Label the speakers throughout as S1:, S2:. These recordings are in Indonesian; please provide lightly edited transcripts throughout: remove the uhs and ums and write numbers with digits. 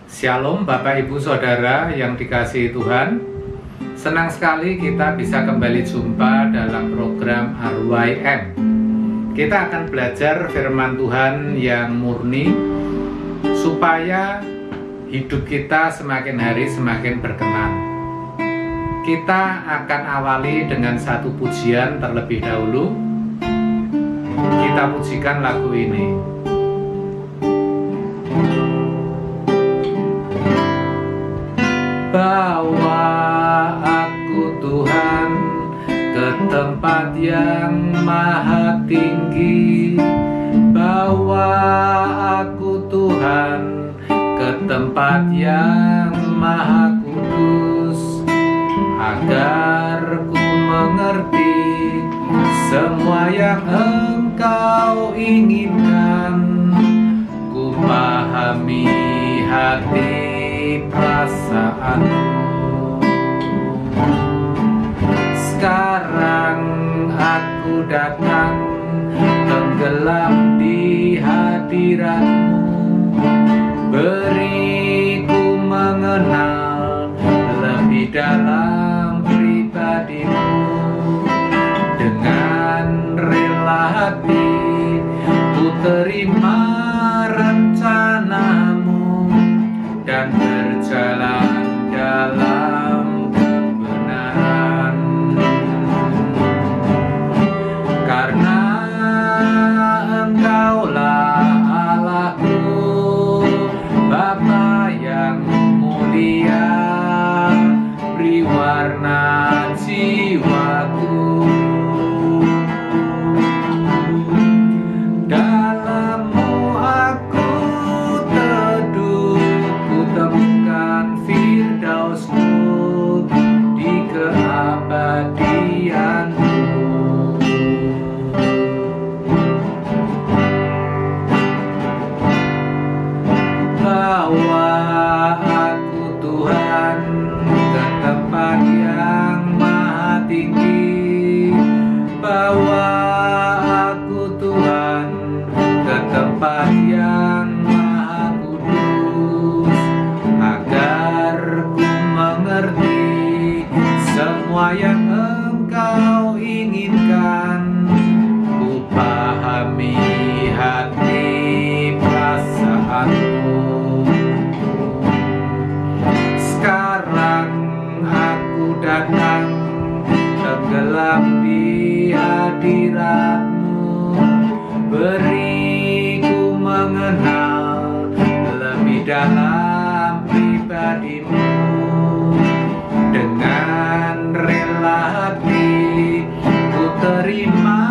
S1: Shalom Bapak Ibu Saudara yang dikasihi Tuhan. Senang sekali kita bisa kembali jumpa dalam program RYM. Kita akan belajar firman Tuhan yang murni supaya hidup kita semakin hari semakin berkenan. Kita akan awali dengan satu pujian terlebih dahulu. Kita pujikan lagu ini. Bawa aku Tuhan ke tempat yang maha tinggi. Bawa aku Tuhan ke tempat yang maha kudus, agar ku mengerti semua yang Engkau inginkan. Ku pahami hati perasaanmu. Sekarang aku datang tenggelam di hadirat-Mu. Beriku mengenal lebih dalam pribadi-Mu. Dengan rela hati ku terima rencana-Mu dan berjalan dalam kebenaran. Karena Engkaulah Allahku, Bapa yang mulia, beri warna jiwaku. Dalam-Mu aku teduh, ku temukan firdaus-Mu di keabadian-Mu. Bawa aku Tuhan ke tempat yang maha tinggi. Bawa aku Tuhan ke tempat yang maha kudus, agar ku mengerti semua yang Engkau inginkan. Ku pahami hati perasaanmu. Sekarang aku datang tenggelam di hadirat-Mu. Beriku mengenal lebih dalam pribadi-Mu. Dengan rela hati ku terima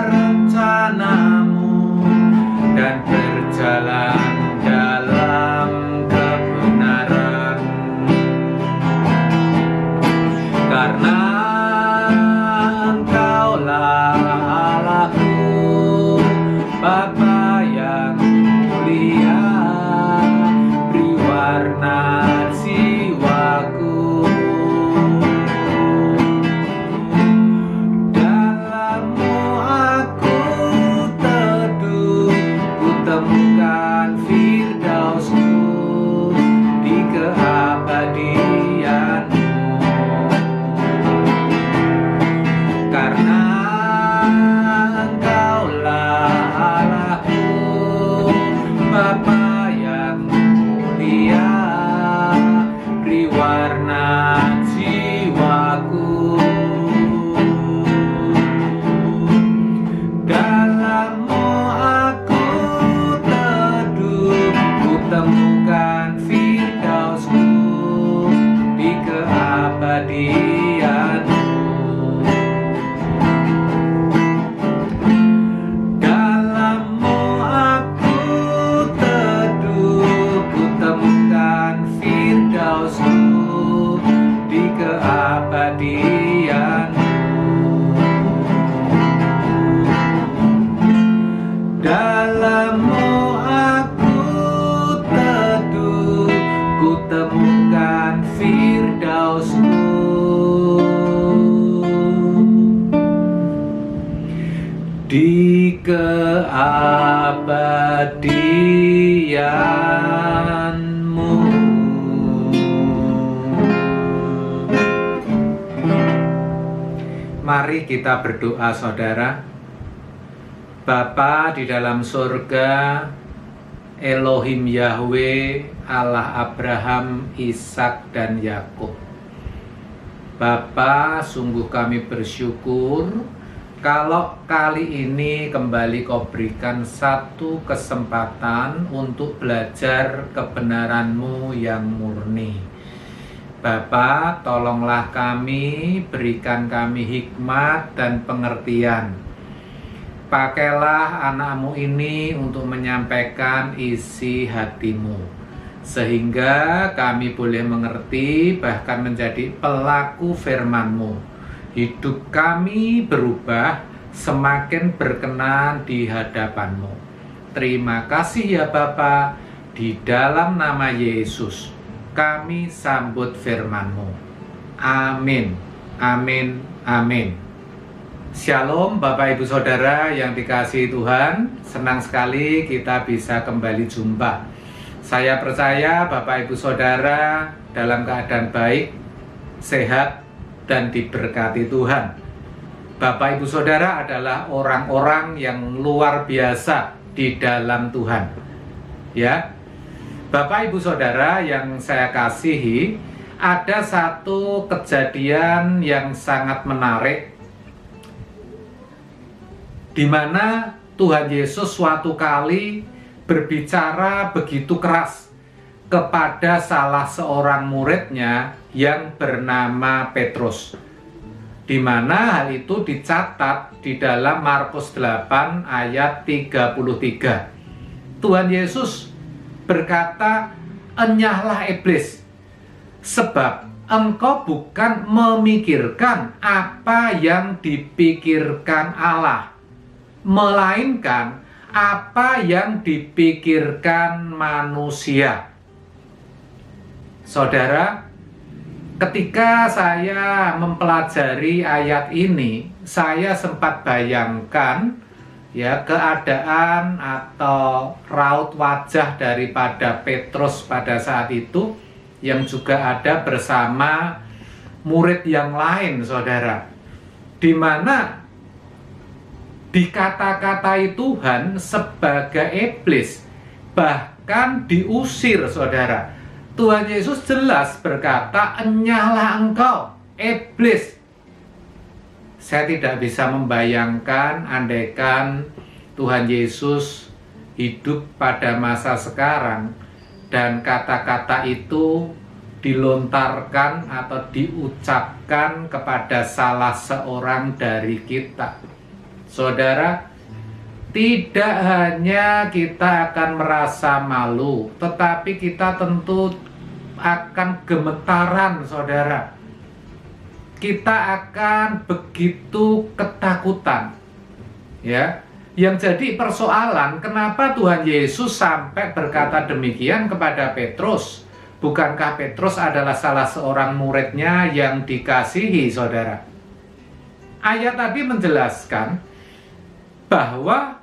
S1: rencana-Mu dan berjalan dalam kebenaran. Karena Engkaulah Allahku, Bapa yang mulia, beri warna jiwaku. Dalam Mari kita berdoa, saudara. Bapa di dalam surga, Elohim Yahweh, Allah Abraham, Ishak, dan Yakub. Bapa, sungguh kami bersyukur kalau kali ini kembali Kau berikan satu kesempatan untuk belajar kebenaran-Mu yang murni. Bapa, tolonglah kami, berikan kami hikmat dan pengertian. Pakailah anak-Mu ini untuk menyampaikan isi hati-Mu, sehingga kami boleh mengerti bahkan menjadi pelaku firman-Mu. Hidup kami berubah semakin berkenan di hadapan-Mu. Terima kasih ya Bapa, di dalam nama Yesus kami sambut firman-Mu. Amin, amin, amin. Shalom Bapak Ibu Saudara yang dikasihi Tuhan. Senang sekali kita bisa kembali jumpa. Saya percaya Bapak Ibu Saudara dalam keadaan baik, sehat, dan diberkati Tuhan. Bapak Ibu Saudara adalah orang-orang yang luar biasa di dalam Tuhan. Ya, Bapak Ibu Saudara yang saya kasihi, ada satu kejadian yang sangat menarik, di mana Tuhan Yesus suatu kali berbicara begitu keras kepada salah seorang muridnya yang bernama Petrus, di mana hal itu dicatat di dalam Markus 8 ayat 33. Tuhan Yesus berkata, "Enyahlah iblis, sebab engkau bukan memikirkan apa yang dipikirkan Allah, melainkan apa yang dipikirkan manusia." Saudara, ketika saya mempelajari ayat ini, saya sempat bayangkan ya keadaan atau raut wajah daripada Petrus pada saat itu yang juga ada bersama murid yang lain, saudara, di mana dikata-katai Tuhan sebagai iblis, bahkan diusir, saudara. Tuhan Yesus jelas berkata, "Enyahlah engkau, iblis." Saya tidak bisa membayangkan andaikan Tuhan Yesus hidup pada masa sekarang dan kata-kata itu dilontarkan atau diucapkan kepada salah seorang dari kita. Saudara, tidak hanya kita akan merasa malu, tetapi kita tentu akan gemetaran, saudara. Kita akan begitu ketakutan. Ya, yang jadi persoalan, kenapa Tuhan Yesus sampai berkata demikian kepada Petrus? Bukankah Petrus adalah salah seorang muridnya yang dikasihi, saudara? Ayat tadi menjelaskan bahwa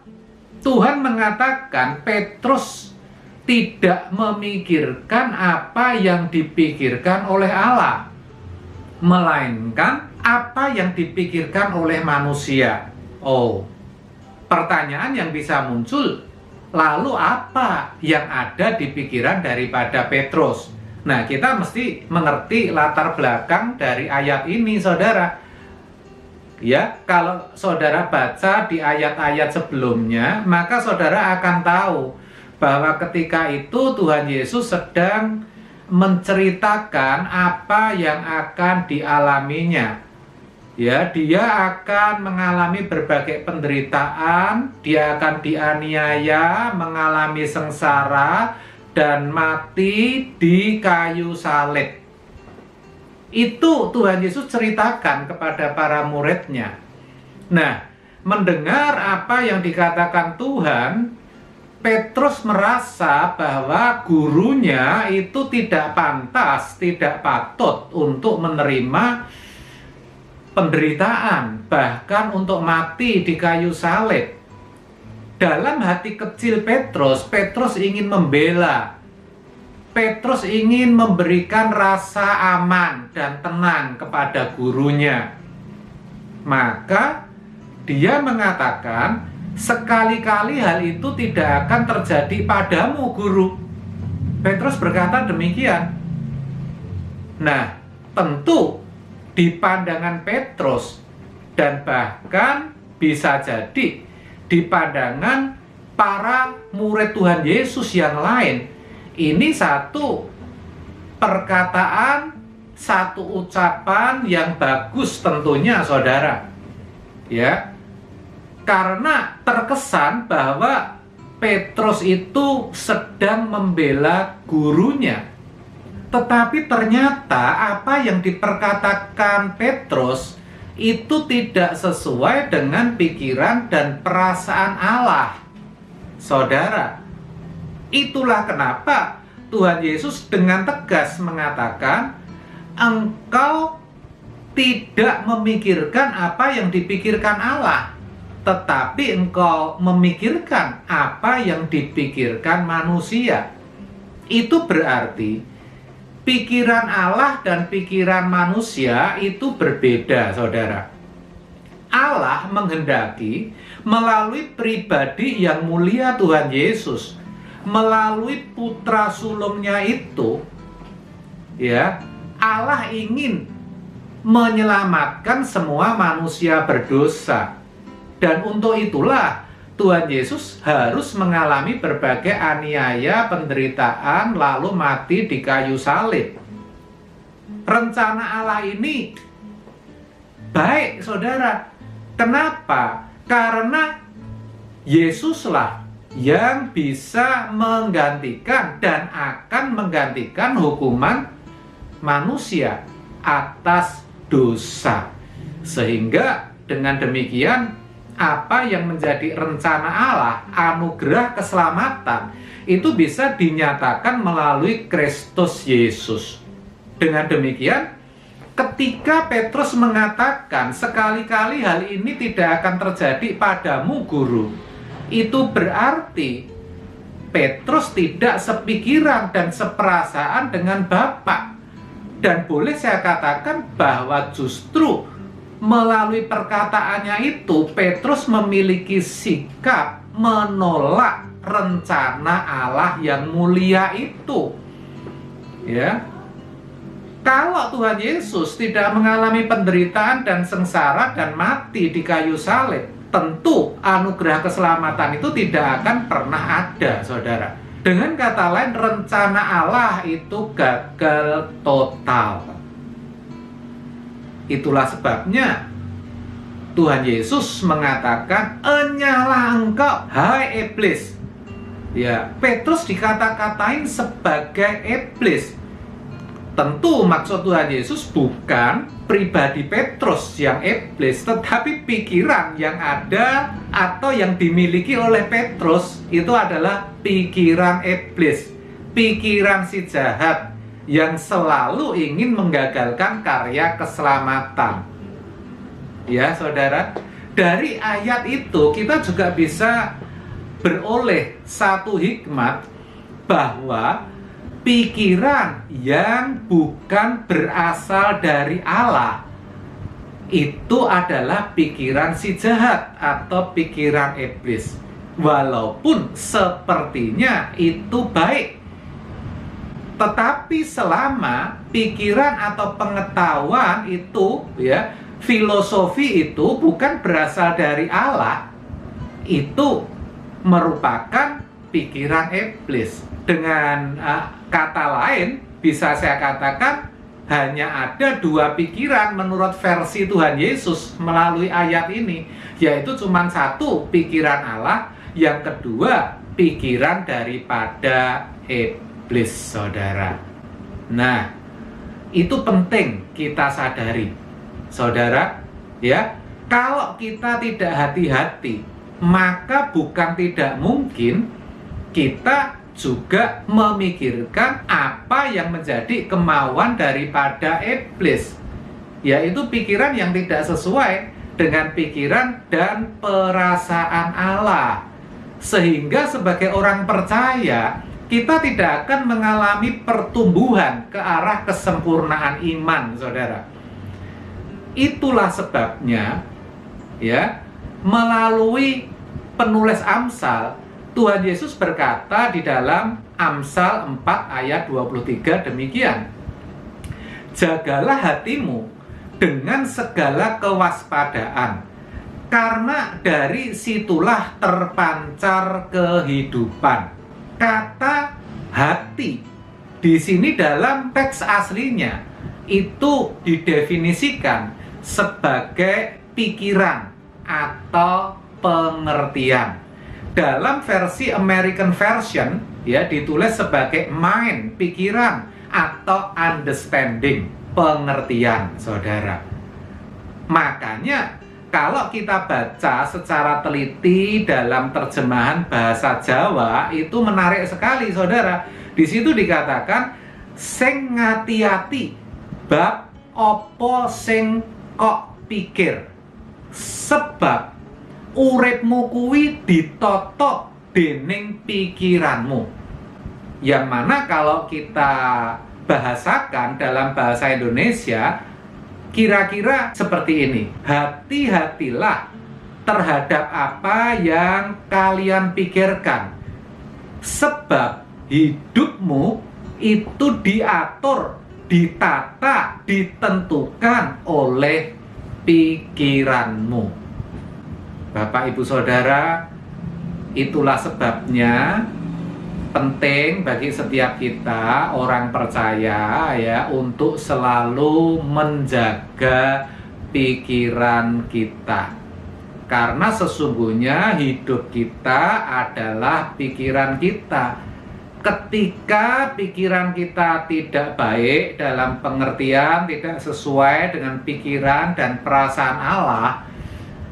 S1: Tuhan mengatakan Petrus tidak memikirkan apa yang dipikirkan oleh Allah, melainkan apa yang dipikirkan oleh manusia. Oh, pertanyaan yang bisa muncul, lalu apa yang ada di pikiran daripada Petrus? Nah, kita mesti mengerti latar belakang dari ayat ini, saudara. Ya, kalau saudara baca di ayat-ayat sebelumnya, maka saudara akan tahu bahwa ketika itu Tuhan Yesus sedang menceritakan apa yang akan dialaminya. Ya, dia akan mengalami berbagai penderitaan, dia akan dianiaya, mengalami sengsara, dan mati di kayu salib. Itu Tuhan Yesus ceritakan kepada para muridnya. Nah, mendengar apa yang dikatakan Tuhan, Petrus merasa bahwa gurunya itu tidak pantas, tidak patut untuk menerima penderitaan, bahkan untuk mati di kayu salib. Dalam hati kecil Petrus, Petrus ingin membela. Petrus ingin memberikan rasa aman dan tenang kepada gurunya. Maka dia mengatakan, sekali-kali hal itu tidak akan terjadi padamu, Guru. Petrus berkata demikian. Nah, tentu di pandangan Petrus dan bahkan bisa jadi di pandangan para murid Tuhan Yesus yang lain, ini satu perkataan, satu ucapan yang bagus tentunya, saudara. Ya, karena terkesan bahwa Petrus itu sedang membela gurunya. Tetapi ternyata apa yang diperkatakan Petrus itu tidak sesuai dengan pikiran dan perasaan Allah. Saudara, itulah kenapa Tuhan Yesus dengan tegas mengatakan, engkau tidak memikirkan apa yang dipikirkan Allah, tetapi engkau memikirkan apa yang dipikirkan manusia. Itu berarti pikiran Allah dan pikiran manusia itu berbeda, saudara. Allah menghendaki melalui pribadi yang mulia Tuhan Yesus, melalui putra sulungnya itu, ya, Allah ingin menyelamatkan semua manusia berdosa. Dan untuk itulah Tuhan Yesus harus mengalami berbagai aniaya, penderitaan, lalu mati di kayu salib. Rencana Allah ini baik, saudara. Kenapa? Karena Yesuslah yang bisa menggantikan dan akan menggantikan hukuman manusia atas dosa. Sehingga dengan demikian, apa yang menjadi rencana Allah, anugerah keselamatan, itu bisa dinyatakan melalui Kristus Yesus. Dengan demikian, ketika Petrus mengatakan sekali-kali hal ini tidak akan terjadi padamu, Guru, itu berarti Petrus tidak sepikiran dan seperasaan dengan Bapa. Dan boleh saya katakan bahwa justru melalui perkataannya itu Petrus memiliki sikap menolak rencana Allah yang mulia itu. Ya. Kalau Tuhan Yesus tidak mengalami penderitaan dan sengsara dan mati di kayu salib, tentu anugerah keselamatan itu tidak akan pernah ada, saudara. Dengan kata lain, rencana Allah itu gagal total. Itulah sebabnya Tuhan Yesus mengatakan, "Enyalah engkau, hai iblis." Ya, Petrus dikata-katain sebagai iblis. Tentu maksud Tuhan Yesus bukan pribadi Petrus yang iblis, tetapi pikiran yang ada atau yang dimiliki oleh Petrus itu adalah pikiran iblis, pikiran si jahat yang selalu ingin menggagalkan karya keselamatan. Ya, saudara, dari ayat itu kita juga bisa beroleh satu hikmat bahwa pikiran yang bukan berasal dari Allah itu adalah pikiran si jahat atau pikiran iblis. Walaupun sepertinya itu baik, tetapi selama pikiran atau pengetahuan itu, ya, filosofi itu bukan berasal dari Allah, itu merupakan pikiran iblis. Dengan kata lain, bisa saya katakan hanya ada dua pikiran menurut versi Tuhan Yesus melalui ayat ini, yaitu cuma satu, pikiran Allah, yang kedua pikiran daripada iblis, saudara. Nah, itu penting kita sadari, saudara, ya. Kalau kita tidak hati-hati, maka bukan tidak mungkin kita juga memikirkan apa yang menjadi kemauan daripada iblis, yaitu pikiran yang tidak sesuai dengan pikiran dan perasaan Allah. Sehingga sebagai orang percaya, kita tidak akan mengalami pertumbuhan ke arah kesempurnaan iman, saudara. Itulah sebabnya ya, melalui penulis Amsal, Tuhan Yesus berkata di dalam Amsal 4 ayat 23 demikian. Jagalah hatimu dengan segala kewaspadaan, karena dari situlah terpancar kehidupan. Kata hati di sini dalam teks aslinya itu didefinisikan sebagai pikiran atau pengertian. Dalam versi American Version ya ditulis sebagai mind, pikiran atau understanding, pengertian, saudara. Makanya kalau kita baca secara teliti dalam terjemahan bahasa Jawa itu menarik sekali, saudara. Di situ dikatakan sing ngati-ati bab opo sing kok pikir, sebab uripmu kuwi ditotok dening pikiranmu. Yang mana kalau kita bahasakan dalam bahasa Indonesia kira-kira seperti ini. Hati-hatilah terhadap apa yang kalian pikirkan, sebab hidupmu itu diatur, ditata, ditentukan oleh pikiranmu. Bapak, Ibu, Saudara, itulah sebabnya penting bagi setiap kita orang percaya ya untuk selalu menjaga pikiran kita. Karena sesungguhnya hidup kita adalah pikiran kita. Ketika pikiran kita tidak baik dalam pengertian, tidak sesuai dengan pikiran dan perasaan Allah,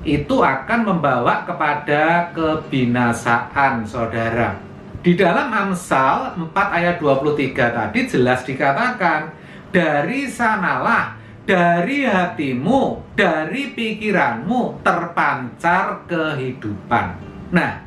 S1: itu akan membawa kepada kebinasaan, saudara. Di dalam Amsal 4 ayat 23 tadi jelas dikatakan, dari sanalah, dari hatimu, dari pikiranmu terpancar kehidupan. Nah,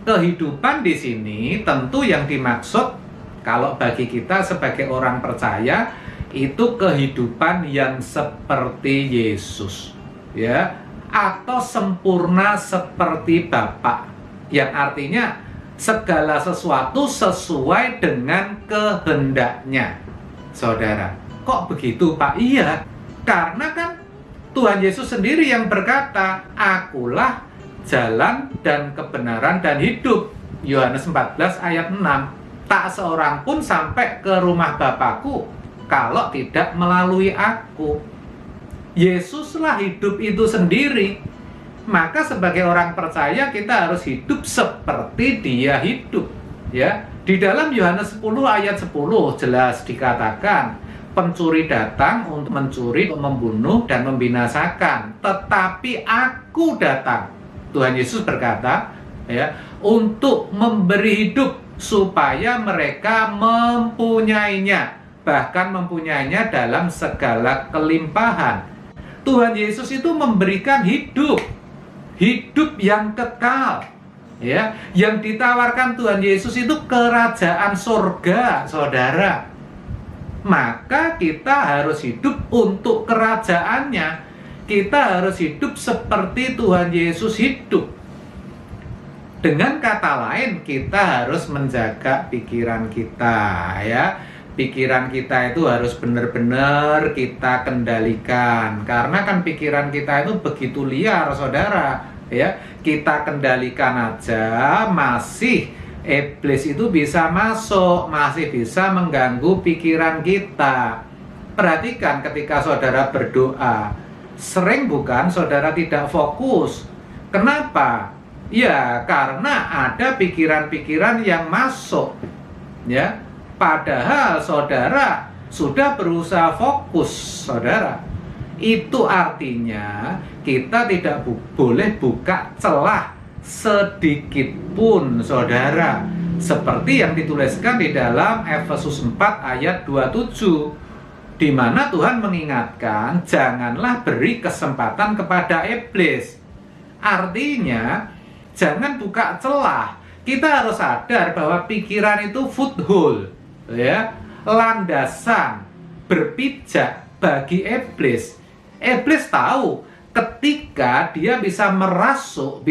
S1: kehidupan di sini tentu yang dimaksud kalau bagi kita sebagai orang percaya itu kehidupan yang seperti Yesus, ya, atau sempurna seperti Bapa, yang artinya segala sesuatu sesuai dengan kehendaknya. Saudara, kok begitu, Pak? Iya, karena kan Tuhan Yesus sendiri yang berkata, akulah jalan dan kebenaran dan hidup. Yohanes 14 ayat 6. Tak seorang pun sampai ke rumah Bapakku kalau tidak melalui aku. Yesuslah hidup itu sendiri. Maka sebagai orang percaya kita harus hidup seperti Dia hidup, ya. Di dalam Yohanes 10 ayat 10 jelas dikatakan, pencuri datang untuk mencuri, membunuh dan membinasakan, tetapi aku datang, Tuhan Yesus berkata, ya, untuk memberi hidup supaya mereka mempunyainya, bahkan mempunyainya dalam segala kelimpahan. Tuhan Yesus itu memberikan hidup yang kekal, ya. Yang ditawarkan Tuhan Yesus itu kerajaan surga, saudara. Maka kita harus hidup untuk kerajaannya. Kita harus hidup seperti Tuhan Yesus hidup. Dengan kata lain, kita harus menjaga pikiran kita, ya. Pikiran kita itu harus benar-benar kita kendalikan. Karena kan pikiran kita itu begitu liar, saudara, ya. Kita kendalikan aja, masih iblis itu bisa masuk, masih bisa mengganggu pikiran kita. Perhatikan ketika saudara berdoa, sering bukan saudara tidak fokus. Kenapa? Ya, karena ada pikiran-pikiran yang masuk, ya. Padahal saudara sudah berusaha fokus, saudara. Itu artinya kita tidak boleh buka celah sedikit pun, saudara. Seperti yang dituliskan di dalam Efesus 4 ayat 27, di mana Tuhan mengingatkan, janganlah beri kesempatan kepada iblis. Artinya, jangan buka celah. Kita harus sadar bahwa pikiran itu foothold, ya, landasan berpijak bagi iblis. Iblis tahu Ketika dia bisa masuk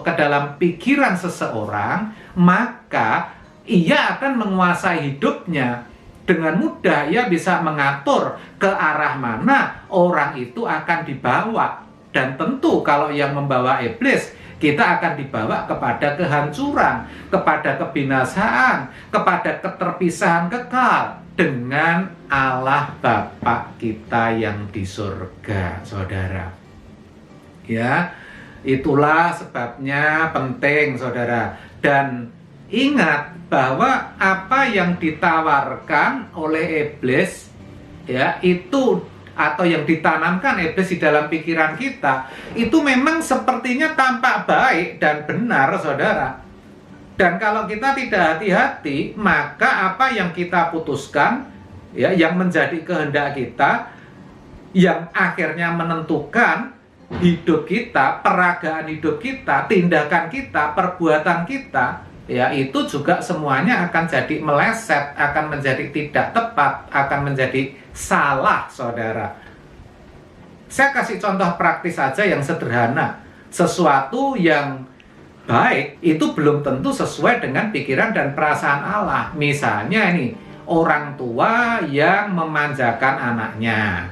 S1: ke dalam pikiran seseorang, maka ia akan menguasai hidupnya. Dengan mudah ia bisa mengatur ke arah mana orang itu akan dibawa. Dan tentu kalau yang membawa iblis, kita akan dibawa kepada kehancuran, kepada kebinasaan, kepada keterpisahan kekal dengan Allah Bapa kita yang di surga, saudara. Ya, itulah sebabnya penting, saudara. Dan ingat bahwa apa yang ditawarkan oleh iblis, ya, itu atau yang ditanamkan iblis di dalam pikiran kita, itu memang sepertinya tampak baik dan benar, saudara. Dan kalau kita tidak hati-hati, maka apa yang kita putuskan, ya, yang menjadi kehendak kita, yang akhirnya menentukan hidup kita, peragaan hidup kita, tindakan kita, perbuatan kita, ya, itu juga semuanya akan jadi meleset, akan menjadi tidak tepat, akan menjadi salah, saudara. Saya kasih contoh praktis saja yang sederhana. Sesuatu yang baik itu belum tentu sesuai dengan pikiran dan perasaan Allah. Misalnya ini, orang tua yang memanjakan anaknya,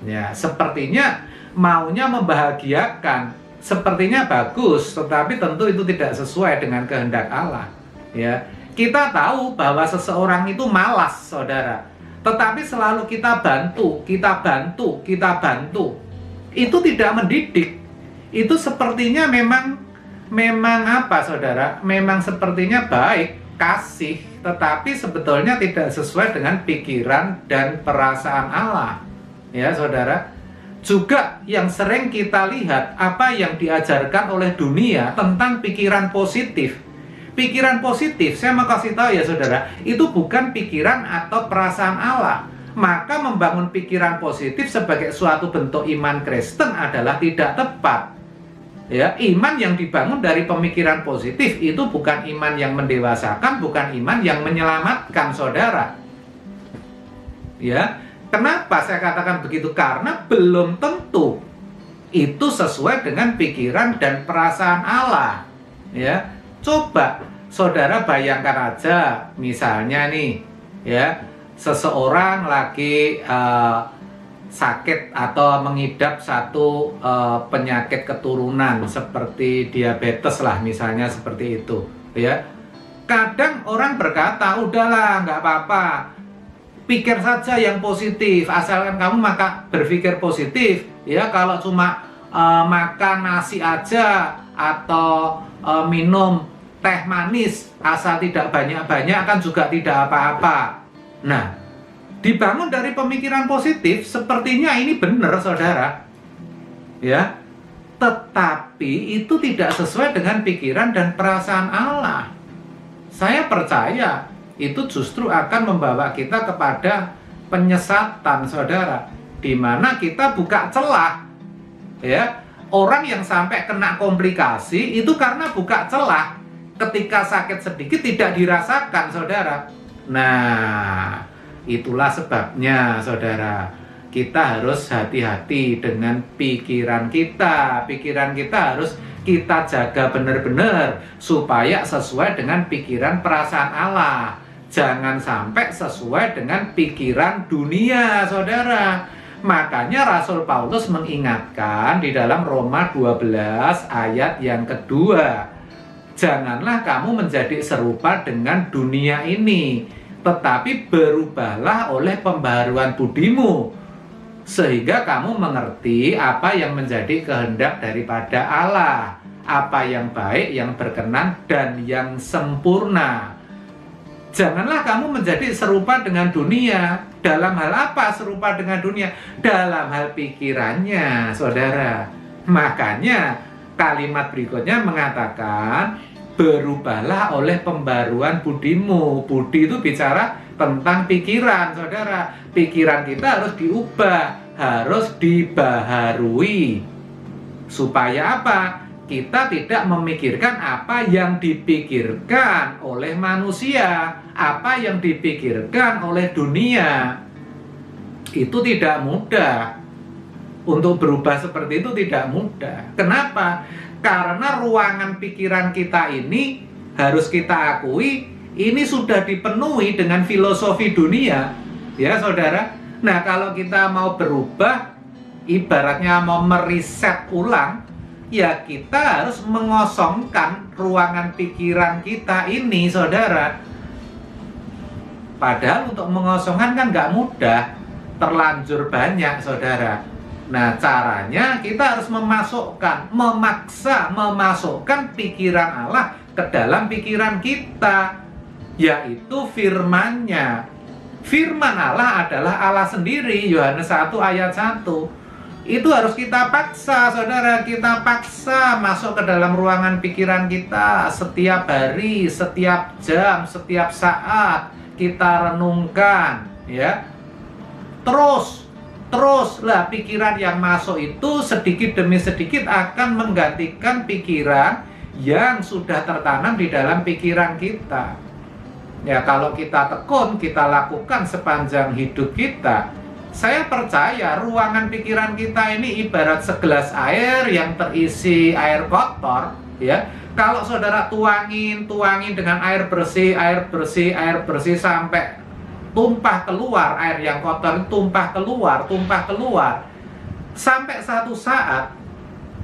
S1: ya, sepertinya maunya membahagiakan, sepertinya bagus, tetapi tentu itu tidak sesuai dengan kehendak Allah. Ya, kita tahu bahwa seseorang itu malas, saudara, tetapi selalu kita bantu. Itu tidak mendidik. Itu sepertinya memang apa, saudara? Memang sepertinya baik, kasih, tetapi sebetulnya tidak sesuai dengan pikiran dan perasaan Allah. Ya, saudara. Juga yang sering kita lihat apa yang diajarkan oleh dunia tentang pikiran positif. Pikiran positif, saya mau kasih tahu ya, saudara, itu bukan pikiran atau perasaan Allah. Maka membangun pikiran positif sebagai suatu bentuk iman Kristen adalah tidak tepat. Ya, iman yang dibangun dari pemikiran positif itu bukan iman yang mendewasakan, bukan iman yang menyelamatkan, saudara. Ya. Kenapa saya katakan begitu? Karena belum tentu itu sesuai dengan pikiran dan perasaan Allah. Ya, coba saudara bayangkan aja, misalnya nih, ya, seseorang lagi sakit atau mengidap satu penyakit keturunan seperti diabetes lah, misalnya seperti itu. Ya, kadang orang berkata, udahlah, nggak apa-apa. Pikir saja yang positif, asalkan kamu maka berpikir positif. Ya, kalau cuma makan nasi aja atau minum teh manis asal tidak banyak-banyak kan juga tidak apa-apa. Nah, dibangun dari pemikiran positif sepertinya ini benar, saudara. Ya, tetapi itu tidak sesuai dengan pikiran dan perasaan Allah. Saya percaya itu justru akan membawa kita kepada penyesatan, saudara, di mana kita buka celah. Ya, orang yang sampai kena komplikasi itu karena buka celah. Ketika sakit sedikit tidak dirasakan, saudara. Nah, itulah sebabnya, saudara, kita harus hati-hati dengan pikiran kita. Pikiran kita harus kita jaga benar-benar supaya sesuai dengan pikiran perasaan Allah. Jangan sampai sesuai dengan pikiran dunia, saudara. Makanya Rasul Paulus mengingatkan di dalam Roma 12 ayat yang kedua. Janganlah kamu menjadi serupa dengan dunia ini, tetapi berubahlah oleh pembaharuan budimu, sehingga kamu mengerti apa yang menjadi kehendak daripada Allah, apa yang baik, yang berkenan, dan yang sempurna. Janganlah kamu menjadi serupa dengan dunia. Dalam hal apa serupa dengan dunia? Dalam hal pikirannya, saudara. Makanya kalimat berikutnya mengatakan, berubahlah oleh pembaruan budimu. Budi itu bicara tentang pikiran, saudara. Pikiran kita harus diubah, harus dibaharui. Supaya apa? Kita tidak memikirkan apa yang dipikirkan oleh manusia, apa yang dipikirkan oleh dunia. Itu tidak mudah. Untuk berubah seperti itu tidak mudah. Kenapa? Karena ruangan pikiran kita ini harus kita akui ini sudah dipenuhi dengan filosofi dunia, ya saudara. Nah, kalau kita mau berubah, ibaratnya mau meriset ulang, ya kita harus mengosongkan ruangan pikiran kita ini, saudara. Padahal untuk mengosongkan kan nggak mudah, terlanjur banyak, saudara. Nah, caranya kita harus memaksa memasukkan pikiran Allah ke dalam pikiran kita, yaitu firman-Nya. Firman Allah adalah Allah sendiri, Yohanes 1 ayat 1. Itu harus kita paksa, saudara. Kita paksa masuk ke dalam ruangan pikiran kita setiap hari, setiap jam, setiap saat. Kita renungkan, ya. Teruslah pikiran yang masuk itu sedikit demi sedikit akan menggantikan pikiran yang sudah tertanam di dalam pikiran kita. Ya, kalau kita tekun, kita lakukan sepanjang hidup kita, saya percaya ruangan pikiran kita ini ibarat segelas air yang terisi air kotor, ya. Kalau saudara tuangin dengan air bersih sampai tumpah keluar, air yang kotor itu tumpah keluar. Sampai satu saat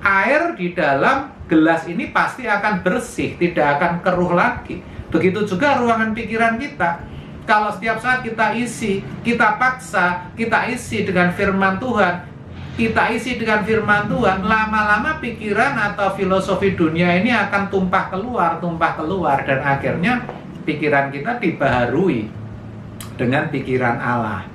S1: air di dalam gelas ini pasti akan bersih, tidak akan keruh lagi. Begitu juga ruangan pikiran kita. Kalau setiap saat kita isi, kita paksa, kita isi dengan firman Tuhan, lama-lama pikiran atau filosofi dunia ini akan tumpah keluar, dan akhirnya pikiran kita dibaharui dengan pikiran Allah.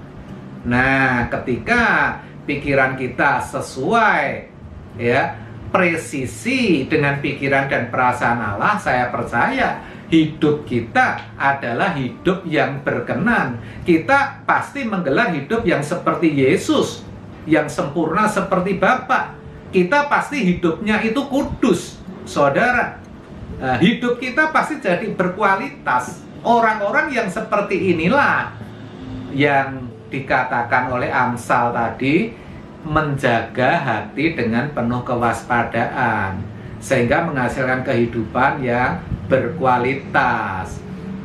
S1: Nah, ketika pikiran kita sesuai, ya, presisi dengan pikiran dan perasaan Allah, saya percaya hidup kita adalah hidup yang berkenan. Kita pasti menggelar hidup yang seperti Yesus, yang sempurna seperti Bapa. Kita pasti hidupnya itu kudus, saudara. Nah, hidup kita pasti jadi berkualitas. Orang-orang yang seperti inilah yang dikatakan oleh Amsal tadi, menjaga hati dengan penuh kewaspadaan, sehingga menghasilkan kehidupan yang berkualitas.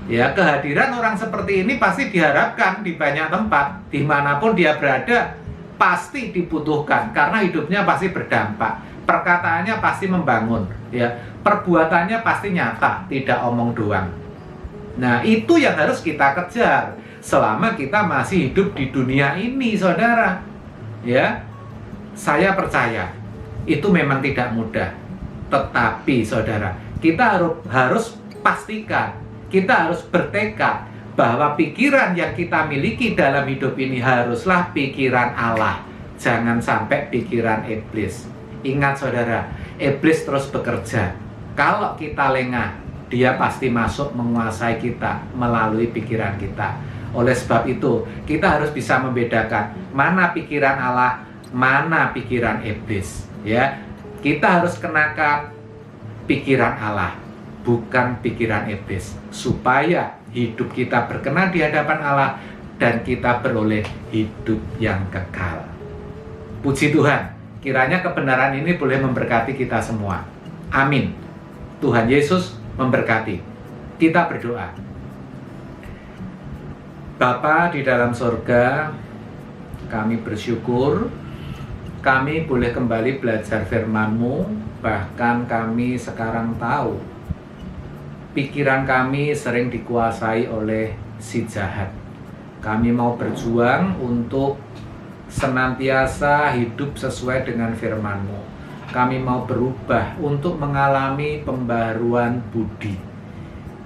S1: Ya, kehadiran orang seperti ini pasti diharapkan di banyak tempat, dimanapun dia berada, pasti dibutuhkan, karena hidupnya pasti berdampak, perkataannya pasti membangun, ya, perbuatannya pasti nyata, tidak omong doang. Nah, itu yang harus kita kejar selama kita masih hidup di dunia ini, saudara. Ya, saya percaya itu memang tidak mudah. Tetapi, saudara, kita harus pastikan, kita harus bertekad bahwa pikiran yang kita miliki dalam hidup ini haruslah pikiran Allah. Jangan sampai pikiran iblis. Ingat, saudara, iblis terus bekerja. Kalau kita lengah, dia pasti masuk menguasai kita melalui pikiran kita. Oleh sebab itu, kita harus bisa membedakan mana pikiran Allah, mana pikiran iblis. Ya, kita harus kenakan pikiran Allah, bukan pikiran iblis, supaya hidup kita berkenan di hadapan Allah dan kita beroleh hidup yang kekal. Puji Tuhan, kiranya kebenaran ini boleh memberkati kita semua. Amin. Tuhan Yesus memberkati. Kita berdoa. Bapa di dalam surga, kami bersyukur kami boleh kembali belajar firman-Mu. Bahkan kami sekarang tahu pikiran kami sering dikuasai oleh si jahat. Kami mau berjuang untuk senantiasa hidup sesuai dengan firman-Mu. Kami mau berubah untuk mengalami pembaruan budi.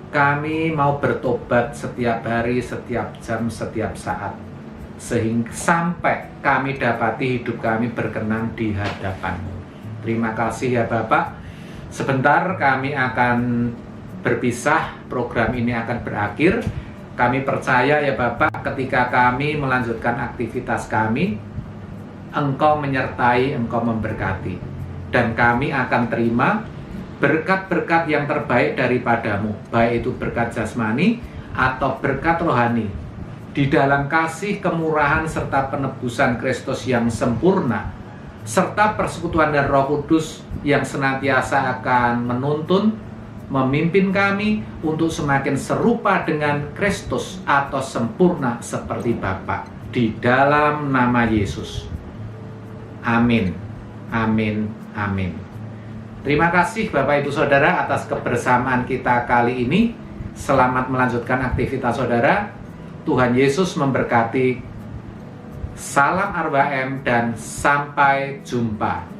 S1: Kami mau bertobat setiap hari, setiap jam, setiap saat, sehingga sampai kami dapati hidup kami berkenan di hadapan-Mu. Terima kasih ya Bapak. Sebentar kami akan berpisah, program ini akan berakhir. Kami percaya ya Bapak, ketika kami melanjutkan aktivitas kami, Engkau menyertai, Engkau memberkati. Dan kami akan terima berkat-berkat yang terbaik daripadamu, baik itu berkat jasmani atau berkat rohani, di dalam kasih, kemurahan, serta penebusan Kristus yang sempurna. serta persekutuan dan Roh Kudus yang senantiasa akan menuntun, memimpin kami untuk semakin serupa dengan Kristus atau sempurna seperti Bapa. Di dalam nama Yesus. Amin. Amin. Amin. Terima kasih Bapak Ibu Saudara atas kebersamaan kita kali ini. Selamat melanjutkan aktivitas saudara. Tuhan Yesus memberkati. Salam R.W.M dan sampai jumpa.